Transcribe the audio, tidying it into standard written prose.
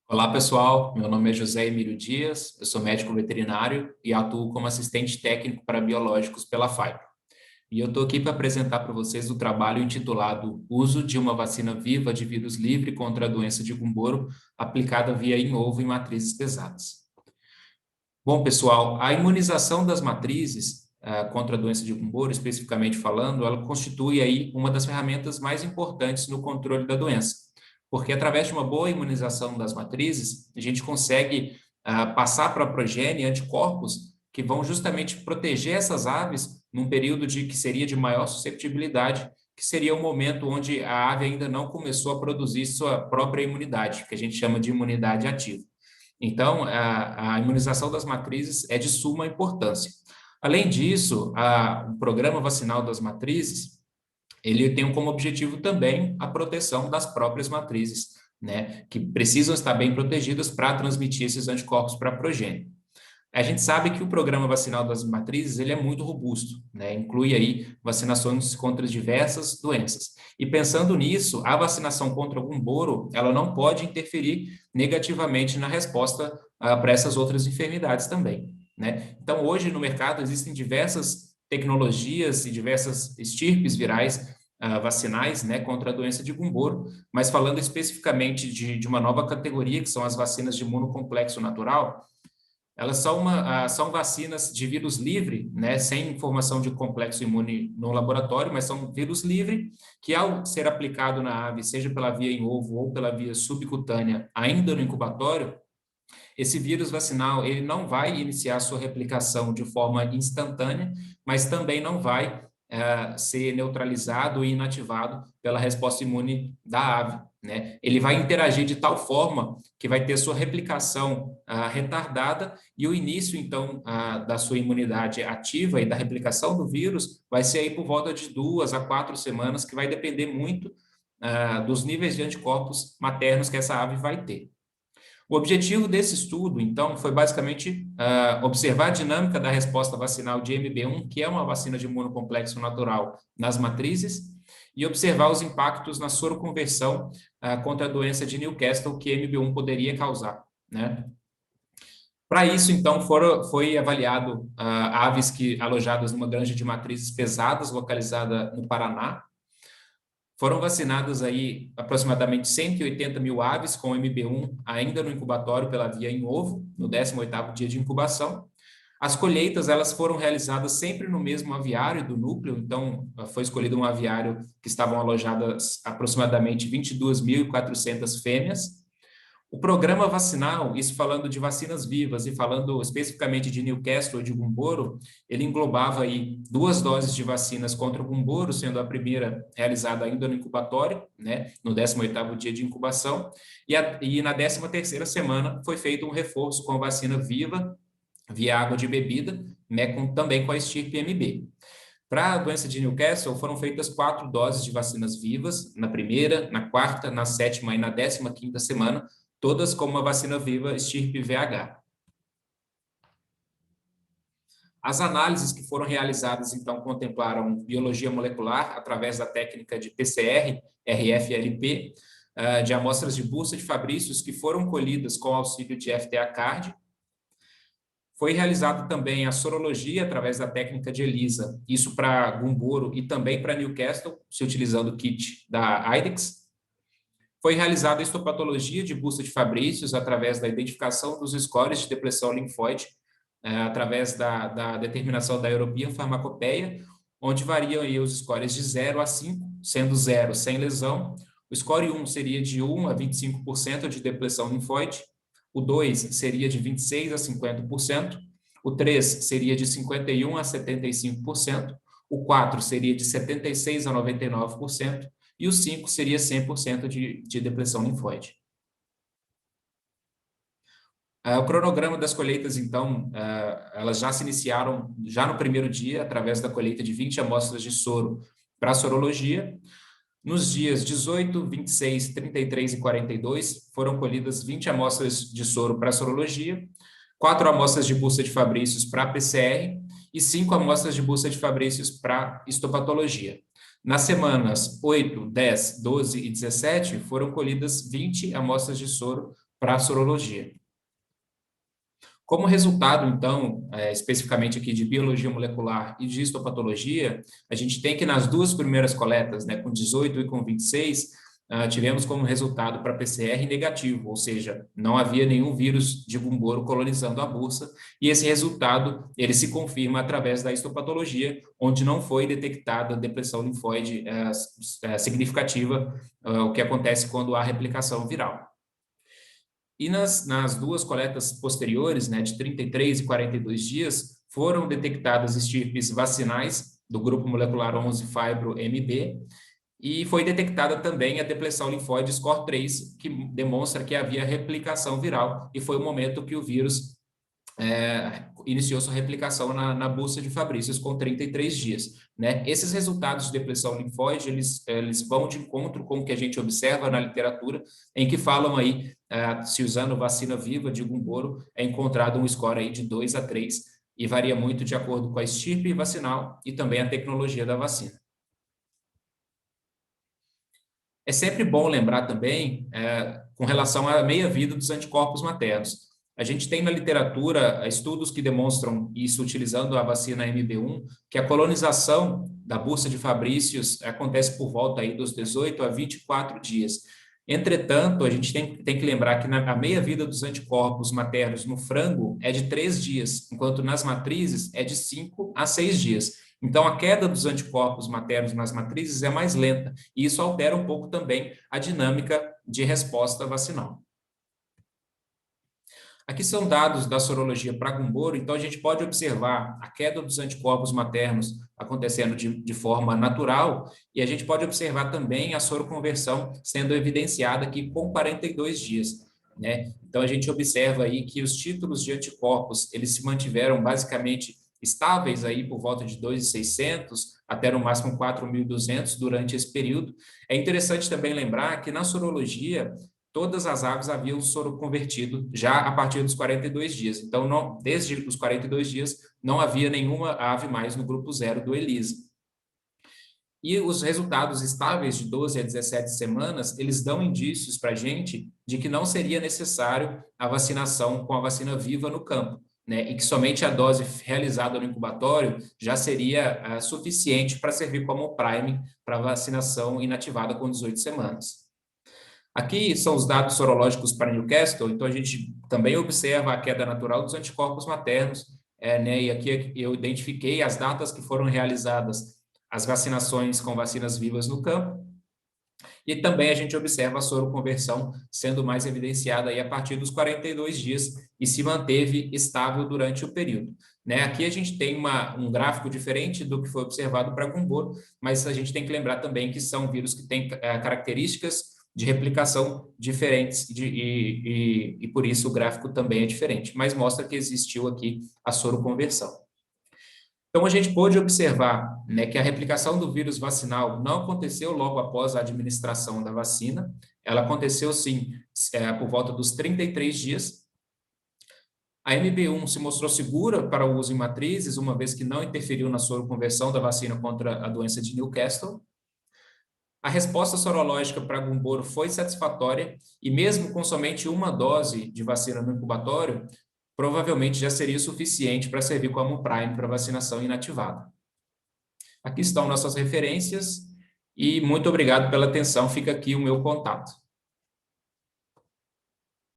Olá, pessoal. Meu nome é José Emílio Dias, eu sou médico veterinário e atuo como assistente técnico para biológicos pela FAIPA. E eu estou aqui para apresentar para vocês o trabalho intitulado Uso de uma vacina viva de vírus livre contra a doença de Gumboro aplicada via em ovo em matrizes pesadas. Bom, pessoal, a imunização das matrizes contra a doença de Gumboro, especificamente falando, ela constitui aí uma das ferramentas mais importantes no controle da doença, porque através de uma boa imunização das matrizes, a gente consegue passar para a progênie anticorpos que vão justamente proteger essas aves num período que seria de maior susceptibilidade, que seria o momento onde a ave ainda não começou a produzir sua própria imunidade, que a gente chama de imunidade ativa. Então, a imunização das matrizes é de suma importância. Além disso, o programa vacinal das matrizes, ele tem como objetivo também a proteção das próprias matrizes, né, que precisam estar bem protegidas para transmitir esses anticorpos para a progênie. A gente sabe que o programa vacinal das matrizes ele é muito robusto, né? Inclui aí vacinações contra diversas doenças. E pensando nisso, a vacinação contra o gumboro, ela não pode interferir negativamente na resposta para essas outras enfermidades também, né? Então, hoje no mercado existem diversas tecnologias e diversas estirpes virais vacinais, né, contra a doença de gumboro, mas falando especificamente de uma nova categoria, que são as vacinas de imunocomplexo natural. Elas são vacinas de vírus livre, né, sem formação de complexo imune no laboratório, mas são vírus livre, que ao ser aplicado na ave, seja pela via em ovo ou pela via subcutânea, ainda no incubatório, esse vírus vacinal ele não vai iniciar sua replicação de forma instantânea, mas também não vai ser neutralizado e inativado pela resposta imune da ave, né? Ele vai interagir de tal forma que vai ter sua replicação retardada e o início, então, da sua imunidade ativa e da replicação do vírus vai ser aí por volta de 2 a 4 semanas, que vai depender muito dos níveis de anticorpos maternos que essa ave vai ter. O objetivo desse estudo, então, foi basicamente observar a dinâmica da resposta vacinal de MB1, que é uma vacina de imunocomplexo natural, nas matrizes, e observar os impactos na soroconversão contra a doença de Newcastle que MB1 poderia causar, né? Para isso, então, foi avaliado aves alojadas numa granja de matrizes pesadas, localizada no Paraná. Foram vacinadas aí aproximadamente 180 mil aves com MB1 ainda no incubatório pela via em ovo, no 18º dia de incubação. As colheitas, elas foram realizadas sempre no mesmo aviário do núcleo, então foi escolhido um aviário que estavam alojadas aproximadamente 22.400 fêmeas. O programa vacinal, isso falando de vacinas vivas e falando especificamente de Newcastle ou de Gumboro, ele englobava aí 2 doses de vacinas contra o Gumboro, sendo a primeira realizada ainda no incubatório, né, no 18º dia de incubação, e na 13ª semana foi feito um reforço com a vacina viva via água de bebida, né, também com a estirpe MB. Para a doença de Newcastle, foram feitas 4 doses de vacinas vivas, na primeira, na quarta, na sétima e na 15ª semana, todas com uma vacina viva estirpe VH. As análises que foram realizadas, então, contemplaram biologia molecular através da técnica de PCR, RFLP, de amostras de bursa de Fabrícios que foram colhidas com auxílio de FTA-CARD. Foi realizada também a sorologia através da técnica de ELISA, isso para Gumboro e também para Newcastle, se utilizando o kit da IDEX. Foi realizada a histopatologia de bursa de Fabrícios através da identificação dos scores de depressão linfóide, através da determinação da European Pharmacopeia, onde variam aí os scores de 0 a 5, sendo 0 sem lesão. O score 1 seria de 1 a 25% de depressão linfóide, o 2 seria de 26 a 50%, o 3 seria de 51 a 75%, o 4 seria de 76 a 99%, e o 5 seria 100% de depressão linfóide. O cronograma das colheitas, então, elas já se iniciaram já no primeiro dia, através da colheita de 20 amostras de soro para a sorologia. Nos dias 18, 26, 33 e 42, foram colhidas 20 amostras de soro para a sorologia, 4 amostras de bursa de Fabrícios para a PCR e 5 amostras de bursa de Fabrícios para histopatologia. Nas semanas 8, 10, 12 e 17, foram colhidas 20 amostras de soro para a sorologia. Como resultado, então, especificamente aqui de biologia molecular e de histopatologia, a gente tem que nas duas primeiras coletas, né, com 18 e com 26, tivemos como resultado para PCR negativo, ou seja, não havia nenhum vírus de Gumboro colonizando a bursa, e esse resultado, ele se confirma através da histopatologia, onde não foi detectada depressão linfóide significativa, o que acontece quando há replicação viral. E nas duas coletas posteriores, né, de 33 e 42 dias, foram detectadas estirpes vacinais do grupo molecular 11 fibro-MB, e foi detectada também a depressão linfóide score 3, que demonstra que havia replicação viral, e foi o momento que o vírus iniciou sua replicação na bolsa de Fabrícios com 33 dias. Né? Esses resultados de depressão linfóide, eles vão de encontro com o que a gente observa na literatura, em que falam aí, se usando vacina viva de Gumboro, é encontrado um score aí de 2 a 3, e varia muito de acordo com a estirpe vacinal e também a tecnologia da vacina. É sempre bom lembrar também, com relação à meia-vida dos anticorpos maternos. A gente tem na literatura estudos que demonstram isso utilizando a vacina MB1, que a colonização da bursa de Fabrícios acontece por volta aí dos 18 a 24 dias. Entretanto, a gente tem que lembrar que a meia-vida dos anticorpos maternos no frango é de 3 dias, enquanto nas matrizes é de 5 a 6 dias. Então, a queda dos anticorpos maternos nas matrizes é mais lenta, e isso altera um pouco também a dinâmica de resposta vacinal. Aqui são dados da sorologia para Gumboro, então a gente pode observar a queda dos anticorpos maternos acontecendo de forma natural, e a gente pode observar também a soroconversão sendo evidenciada aqui com 42 dias. Né? Então, a gente observa aí que os títulos de anticorpos, eles se mantiveram basicamente estáveis aí por volta de 2.600 até no máximo 4.200 durante esse período. É interessante também lembrar que na sorologia, todas as aves haviam soro convertido já a partir dos 42 dias. Então, não, desde os 42 dias, não havia nenhuma ave mais no grupo 0 do ELISA. E os resultados estáveis de 12 a 17 semanas, eles dão indícios para a gente de que não seria necessário a vacinação com a vacina viva no campo, né? E que somente a dose realizada no incubatório já seria suficiente para servir como prime para vacinação inativada com 18 semanas. Aqui são os dados sorológicos para Newcastle, então a gente também observa a queda natural dos anticorpos maternos, né? E aqui eu identifiquei as datas que foram realizadas as vacinações com vacinas vivas no campo, e também a gente observa a soroconversão sendo mais evidenciada aí a partir dos 42 dias e se manteve estável durante o período. Né? Aqui a gente tem um gráfico diferente do que foi observado para Gumboro, mas a gente tem que lembrar também que são vírus que têm características de replicação diferentes e por isso o gráfico também é diferente, mas mostra que existiu aqui a soroconversão. Então, a gente pôde observar, né, que a replicação do vírus vacinal não aconteceu logo após a administração da vacina, ela aconteceu, sim, por volta dos 33 dias. A MB1 se mostrou segura para o uso em matrizes, uma vez que não interferiu na soroconversão da vacina contra a doença de Newcastle. A resposta sorológica para Gumboro foi satisfatória, e mesmo com somente uma dose de vacina no incubatório, provavelmente já seria suficiente para servir como prime para vacinação inativada. Aqui estão nossas referências e muito obrigado pela atenção. Fica aqui o meu contato.